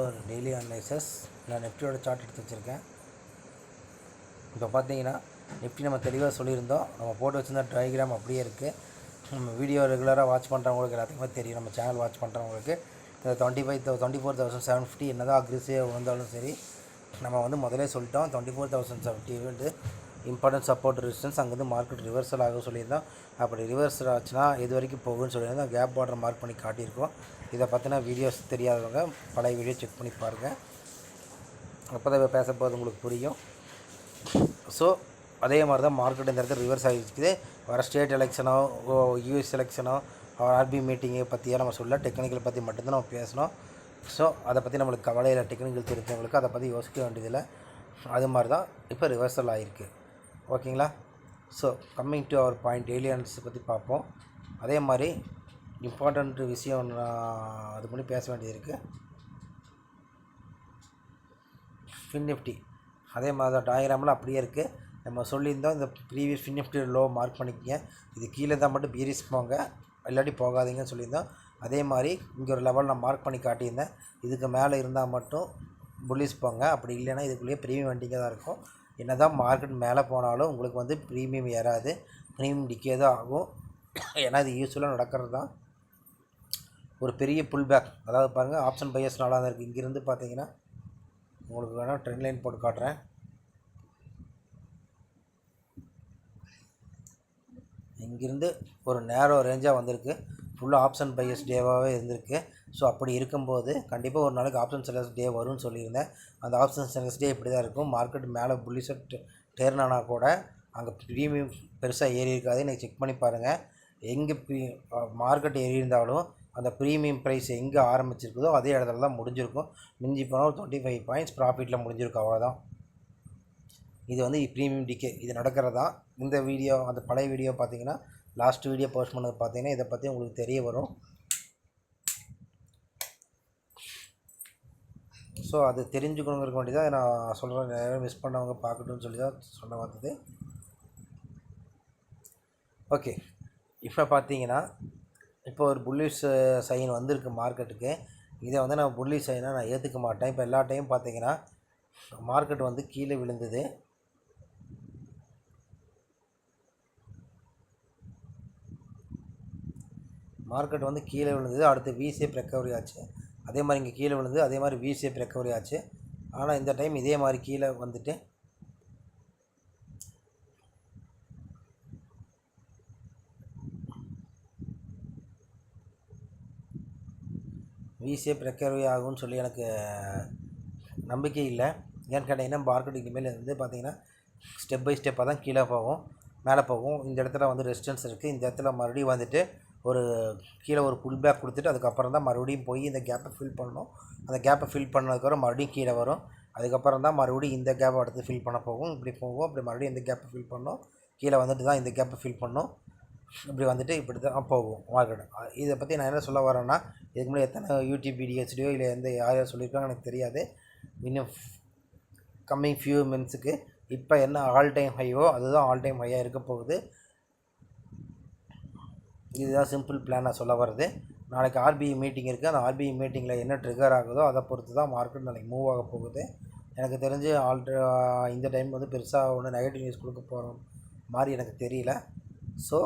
ஒரு daily analysis நான் நிஃப்டியோட சார்ட் எடுத்து வச்சுருக்கேன். இப்போ பார்த்தீங்கன்னா நிஃப்டி நம்ம தெளிவாக சொல்லியிருந்தோம். நம்ம போட்டு வச்சுருந்த டயக்ராம் அப்படியே இருக்குது. நம்ம வீடியோ ரெகுலராக வாட்ச் பண்ணுறவங்களுக்கு எல்லாத்துக்குமே தெரியும். நம்ம சேனல் வாட்ச் பண்ணுறவங்களுக்கு இந்த 24,750 என்ன தான் அக்ரெசிவாக வந்தாலும் சரி, நம்ம வந்து முதலே சொல்லிட்டோம் 24,750 வந்து இம்பார்ட்டன்ட் சப்போர்ட் ரெசிஸ்டன்ஸ். அங்கேருந்து மார்க்கெட் ரிவர்சல் ஆக சொல்லியிருந்தோம். அப்படி ரிவர்சல் ஆச்சுன்னா இது வரைக்கும் போகும்னு சொல்லியிருந்தோம். கேப் பார்டர் மார்க் பண்ணி காட்டியிருக்கோம். இதை பற்றின வீடியோஸ் தெரியாதவங்க பழைய வீடியோ செக் பண்ணி பாருங்கள். அப்போ தான் இப்போ பேச போகிறது உங்களுக்கு புரியும். ஸோ அதே மாதிரி தான் மார்க்கெட் இந்த இடத்துல ரிவர்ஸ் ஆகிருக்குது. வர ஸ்டேட் எலெக்ஷனோ யூஎஸ் எலெக்ஷனோ ஆர்பி மீட்டிங்கை பற்றியாக நம்ம சொல்ல டெக்னிக்கல் பற்றி மட்டும்தான் நம்ம பேசணும். ஸோ அதை பற்றி நம்மளுக்கு கவலையில் டெக்னிக்கல் தெரிஞ்சவங்களுக்கு அதை பற்றி யோசிக்க வேண்டியதில்லை. அது மாதிரி தான் இப்போ ரிவர்சல் ஆகிருக்கு. ஓகேங்களா? So coming to our point daily analysis பற்றி பார்ப்போம். அதே மாதிரி இம்பார்ட்டண்ட் விஷயம் அது பண்ணி பேச வேண்டியது இருக்குது. ஃபின் நிஃப்டி அதே மாதிரி தான் டயக்ராமில் அப்படியே இருக்குது. நம்ம சொல்லியிருந்தோம் இந்த previous fin Nifty low mark பண்ணிக்கங்க. இது கீழே தான் மட்டும் பீரிஸ் போங்க, இல்லாட்டி போகாதீங்கன்னு சொல்லியிருந்தோம். அதே மாதிரி இங்கே ஒரு லெவல் நான் மார்க் பண்ணி காட்டியிருந்தேன். இதுக்கு மேலே இருந்தால் மட்டும் புல்லிஸ் போங்க, அப்படி இல்லைன்னா இதுக்குள்ளேயே ப்ரீமியம் வண்டிங்க தான் இருக்கும். என்ன தான் மார்க்கெட் மேலே போனாலும் உங்களுக்கு வந்து ப்ரீமியம் ஏறாது, ப்ரீமியம் டிக்கே தான் ஆகும். ஏன்னா இது யூஸ்வலாக நடக்கிறது தான். ஒரு பெரிய புல் பேக், அதாவது பாருங்கள் ஆப்ஷன் பையர்ஸ் நல்லா தான் இருக்குது. இங்கேருந்து பார்த்தீங்கன்னா உங்களுக்கு வேணால் ட்ரெண்ட் லைன் போட்டு காட்டுறேன். இங்கேருந்து ஒரு நேரோ ரேஞ்சாக வந்திருக்கு. ஃபுல்லாக ஆப்ஷன் பையர்ஸ் டேவாகவே இருந்திருக்கு. ஸோ அப்படி இருக்கும்போது கண்டிப்பாக ஒரு நாளைக்கு ஆப்ஷன் செல்லர்ஸ் டே வரும்னு சொல்லியிருந்தேன். அந்த ஆப்ஷன் செல்லர்ஸ் டே இப்படி தான் இருக்கும். மார்க்கெட் மேலே புல்லிஷ் டேர்ன் ஆனால் கூட அங்கே ப்ரீமியம் பெருசாக ஏறி இருக்காது. இன்றைக்கி செக் பண்ணி பாருங்கள். எங்கே மார்க்கெட் ஏறி இருந்தாலும் அந்த ப்ரீமியம் ப்ரைஸ் எங்கே ஆரம்பிச்சிருக்குதோ அதே இடத்துல தான் முடிஞ்சிருக்கும். மிஞ்சி போனால் ஒரு 25 பாயிண்ட்ஸ் ப்ராஃபிட்டில் முடிஞ்சிருக்கும், அவ்வளோதான். இது வந்து ப்ரீமியம் டிக்கே இது நடக்கிறது தான். இந்த வீடியோ அந்த பழைய வீடியோ பார்த்தீங்கன்னா லாஸ்ட் வீடியோ போஸ்ட் பண்ணது பார்த்தீங்கன்னா இதை பற்றி உங்களுக்கு தெரிய வரும். ஸோ அது தெரிஞ்சுக்கணுங்கிறக்க வேண்டியதான் நான் சொல்கிறேன். நிறைய மிஸ் பண்ணவங்க பார்க்கட்டும்னு சொல்லி தான் சொல்ல வந்தது. ஓகே, இப்போ பார்த்தீங்கன்னா இப்போ ஒரு புல்லிஷ் சைன் வந்திருக்கு மார்க்கெட்டுக்கு. இதை வந்து நான் புல்லிஷ் சைனாக நான் ஏற்றுக்க மாட்டேன். இப்போ எல்லா டைம் பார்த்தீங்கன்னா மார்க்கெட் வந்து கீழே விழுந்தது. மார்க்கெட் வந்து கீழே விழுந்தது. அடுத்து வி ஷேப் ரெக்கவரி ஆச்சு. அதே மாதிரி இங்கே கீழே விழுந்தது. அதே மாதிரி வி ஷேப் ரெக்கவரி ஆச்சு. ஆனால் இந்த டைம் இதே மாதிரி கீழே வந்துட்டு வி ஷேப் ரெக்கவரி ஆகும்னு சொல்லி எனக்கு நம்பிக்கை இல்லை. ஏன்னு கேட்டிங்கன்னா மார்க்கெட் இனிமேல் வந்து பார்த்திங்கன்னா ஸ்டெப் பை ஸ்டெப்பாக தான் கீழே போகும், மேலே போகும். இந்த இடத்துல வந்து ரெசிஸ்டன்ஸ் இருக்குது. இந்த இடத்துல மறுபடியும் வந்துட்டு ஒரு கீழே ஒரு புல் பேக் கொடுத்துட்டு அதுக்கப்புறம் தான் மறுபடியும் போய் இந்த கேப்பை ஃபில் பண்ணணும். அந்த கேப்பை ஃபில் பண்ணதுக்கப்புறம் மறுபடியும் கீழே வரும். அதுக்கப்புறம் தான் மறுபடியும் இந்த கேப்பை அடுத்து ஃபில் பண்ண போகும். இப்படி போகும். அப்படி மறுபடியும் இந்த கேப்பை ஃபில் பண்ணணும். கீழே வந்துட்டு தான் இந்த கேப்பை ஃபில் பண்ணணும். இப்படி வந்துட்டு இப்படி தான் போகும் மார்க்கெட். இதை பற்றி நான் என்ன சொல்ல வரேன்னா, இதுக்கு முன்னாடி எத்தனை யூடியூப் வீடியோஸ்லையோ இல்லை எந்த யார் சொல்லியிருக்காங்க எனக்கு தெரியாது. இன்னும் கம்மிங் ஃபியூ மினிட்ஸுக்கு இப்போ என்ன ஆல் டைம் ஹையோ அதுதான் ஆல் டைம் ஹையாக இருக்க போகுது. இதுதான் சிம்பிள் பிளான் நான் சொல்ல வர்றது. நாளைக்கு ஆர்பிஐ மீட்டிங் இருக்குது. அந்த ஆர்பிஐ மீட்டிங்கில் என்ன ட்ரிகர் ஆகுதோ அதை பொறுத்து தான் மார்க்கெட் நாளைக்கு மூவ் ஆக போகுது. எனக்கு தெரிஞ்சு இந்த டைம் வந்து பெருசாக ஒன்று நெகட்டிவ் நியூஸ் கொடுக்க போகிற மாதிரி எனக்கு தெரியல. ஸோ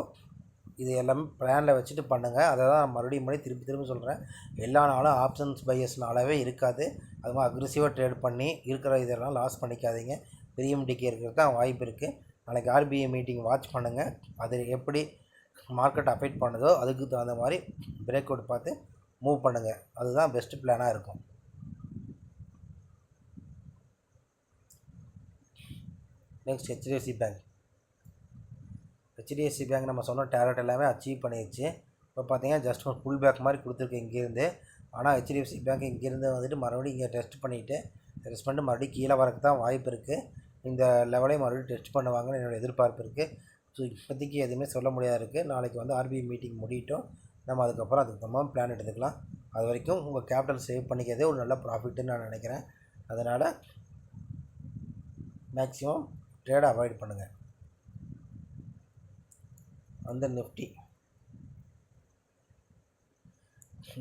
இது எல்லாமே பிளானில் வச்சுட்டு பண்ணுங்கள். அதை தான் மறுபடியும் திருப்பி சொல்கிறேன். எல்லா நாளும் ஆப்ஷன்ஸ் பையர்ஸ்னாலவே இருக்காது. அது மாதிரி அக்ரெசிவாக ட்ரேட் பண்ணி இருக்கிற இதெல்லாம் லாஸ் பண்ணிக்காதீங்க. ப்ரீமியம் டிக்கே இருக்கிறது தான் வாய்ப்பு இருக்குது. நாளைக்கு ஆர்பிஐ மீட்டிங் வாட்ச் பண்ணுங்கள். அது எப்படி மார்க்கெட் அஃபெக்ட் பண்ணுதோ அதுக்கு தகுந்த மாதிரி பிரேக் அவுட் பார்த்து மூவ் பண்ணுங்கள். அதுதான் பெஸ்ட்டு பிளானாக இருக்கும். Next HDFC bank. HDFC bank நம்ம சொன்ன டார்கெட் எல்லாமே அச்சீவ் பண்ணிடுச்சு. இப்போ பார்த்தீங்கன்னா ஜஸ்ட் ஒரு புல் பேக் மாதிரி கொடுத்துருக்கு இங்கேருந்து. ஆனால் ஹெச்டிஎஃப்சி பேங்க் இங்கேருந்து வந்துட்டு மறுபடியும் இங்கே டெஸ்ட் பண்ணிவிட்டு மறுபடியும் கீழே வரக்கு தான் வாய்ப்பு இருக்குது. இந்த லெவலையும் மறுபடியும் டெஸ்ட் பண்ணுவாங்கன்னு என்னோடய எதிர்பார்ப்பு இருக்குது. ஸோ இப்போதைக்கு எதுவுமே சொல்ல முடியாது இருக்குது. நாளைக்கு வந்து ஆர்பிஐ மீட்டிங் முடியட்டும். நம்ம அதுக்கப்புறம் அதுக்கு தகுந்த பிளான் எடுத்துக்கலாம். அது வரைக்கும் உங்கள் கேபிட்டல் சேவ் பண்ணிக்கிறதே ஒரு நல்ல ப்ராஃபிட்டுன்னு நான் நினைக்கிறேன். அதனால் மேக்ஸிமம் ட்ரேடை அவாய்ட் பண்ணுங்கள். அந்த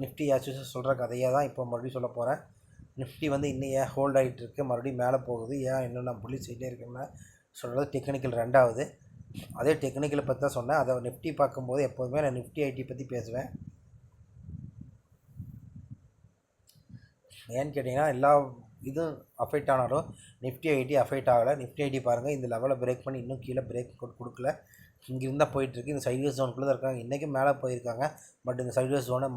நிஃப்டி ஆக்சுவலாக சொல்கிற கதையாக தான் இப்போ மறுபடியும் சொல்ல போகிறேன். நிஃப்டி வந்து இன்னும் ஏன் ஹோல்ட் ஆகிட்டு இருக்கு, மறுபடியும் மேலே போகுது, ஏன் இன்னும் நான் புள்ளி சைட்லேயே இருக்கேன்னா சொல்கிறது டெக்னிக்கல் ரெண்டாவது. அதே டெக்னிக்கலை பற்றி தான் சொன்னேன். அதை நிஃப்டி பார்க்கும்போது எப்போதுமே நான் நிஃப்டி ஐடி பற்றி பேசுவேன். ஏன்னு கேட்டிங்கன்னா எல்லா இதுவும் அஃபெக்ட் ஆனாலும் நிஃப்டி ஐடி அஃபெக்ட் ஆகலை. நிஃப்டி ஐடி பாருங்கள், இந்த லெவலை பிரேக் பண்ணி இன்னும் கீழே பிரேக் கொடுக்கல. இங்கே இருந்தால் போயிட்டுருக்கு. இந்த சைட்வேஸ் ஜோனுக்குள்ளே தான் இருக்காங்க. இன்றைக்கும் மேலே போயிருக்காங்க, பட் இந்த சைட்வேஸ் ஜோனை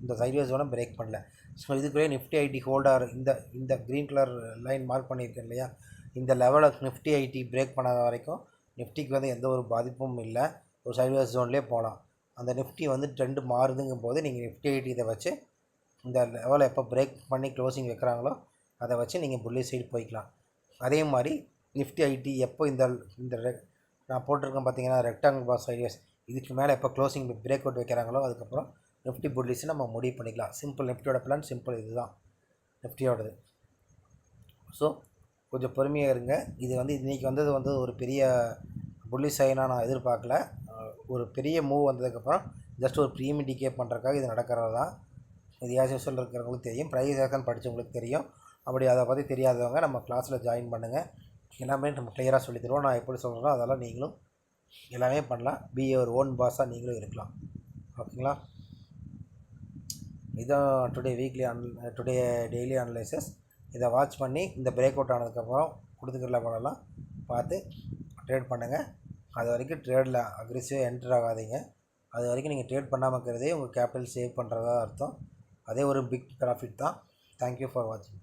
இந்த சைட்வேஸ் ஜோனை பிரேக் பண்ணல. ஸோ இதுக்குள்ளே நிஃப்டி ஐடி ஹோல்டாக இந்த க்ரீன் கலர் லைன் மார்க் பண்ணியிருக்கேன் இல்லையா, இந்த லெவலை நிஃப்டி ஐடி பிரேக் பண்ணாத வரைக்கும் நிஃப்டிக்கு வந்து எந்த ஒரு பாதிப்பும் இல்லை. ஒரு சைட்வேஸ் ஜோன்லேயே போகலாம். அந்த நிஃப்டி வந்து ட்ரெண்டு மாறுதுங்கும் போது நீங்கள் நிஃப்டி ஐடி இதை வச்சு இந்த லெவலை எப்போ பிரேக் பண்ணி க்ளோசிங் வைக்கிறாங்களோ அதை வச்சு நீங்கள் புள்ளி சைடு போய்க்கலாம். அதே மாதிரி நிஃப்டி ஐடி எப்போ இந்த நான் போட்டிருக்கேன் பார்த்தீங்கன்னா ரெக்டாங்கிள் பார் சைட்வேஸ், இதுக்கு மேலே எப்போ க்ளோசிங் பிரேக் அவுட் வைக்கிறாங்களோ அதுக்கப்புறம் நிஃப்டி புள்ளிஸை நம்ம முடிவு பண்ணிக்கலாம். சிம்பிள். நிஃப்டியோட பிளான் சிம்பிள், இதுதான் நிஃப்டியோடது. ஸோ கொஞ்சம் பொறுமையாக இருங்க. இது வந்து இன்றைக்கி வந்தது வந்து ஒரு பெரிய புள்ளி சைனாக நான் எதிர்பார்க்கல. ஒரு பெரிய மூவ் வந்ததுக்கப்புறம் ஜஸ்ட் ஒரு ப்ரீமியம் டிகே பண்ணுறதுக்காக இது நடக்கிறது தான். இது ஏசிஎஸ்எல் இருக்கிறவங்களுக்கு தெரியும், ப்ரைஸ் ஆக்ஷன் படித்தவங்களுக்கு தெரியும். அப்படி அதை பற்றி தெரியாதவங்க நம்ம கிளாஸில் ஜாயின் பண்ணுங்கள். எல்லாமே நம்ம கிளியராக சொல்லி தருவோம். நான் எப்படி சொல்கிறேனோ அதெல்லாம் நீங்களும் எல்லாமே பண்ணலாம். ஒரு ஓன் பாஸாக நீங்களும் இருக்கலாம். ஓகேங்களா? இதுதான் டுடே டெய்லி அனலைசஸ். இதை வாட்ச் பண்ணி இந்த பிரேக் அவுட் ஆனதுக்கப்புறம் கொடுத்துக்கல பண்ணலாம் பார்த்து ட்ரேட் பண்ணுங்கள். அது வரைக்கும் ட்ரேடில் அக்ரெசிவாக என்டர் ஆகாதீங்க. அது வரைக்கும் நீங்கள் ட்ரேட் பண்ணாமல் இருக்கிறதே உங்கள் கேபிட்டல் சேவ் பண்ணுறதா அர்த்தம். அதே ஒரு பிக் ப்ராஃபிட் தான். தேங்க்யூ ஃபார் வாட்சிங்.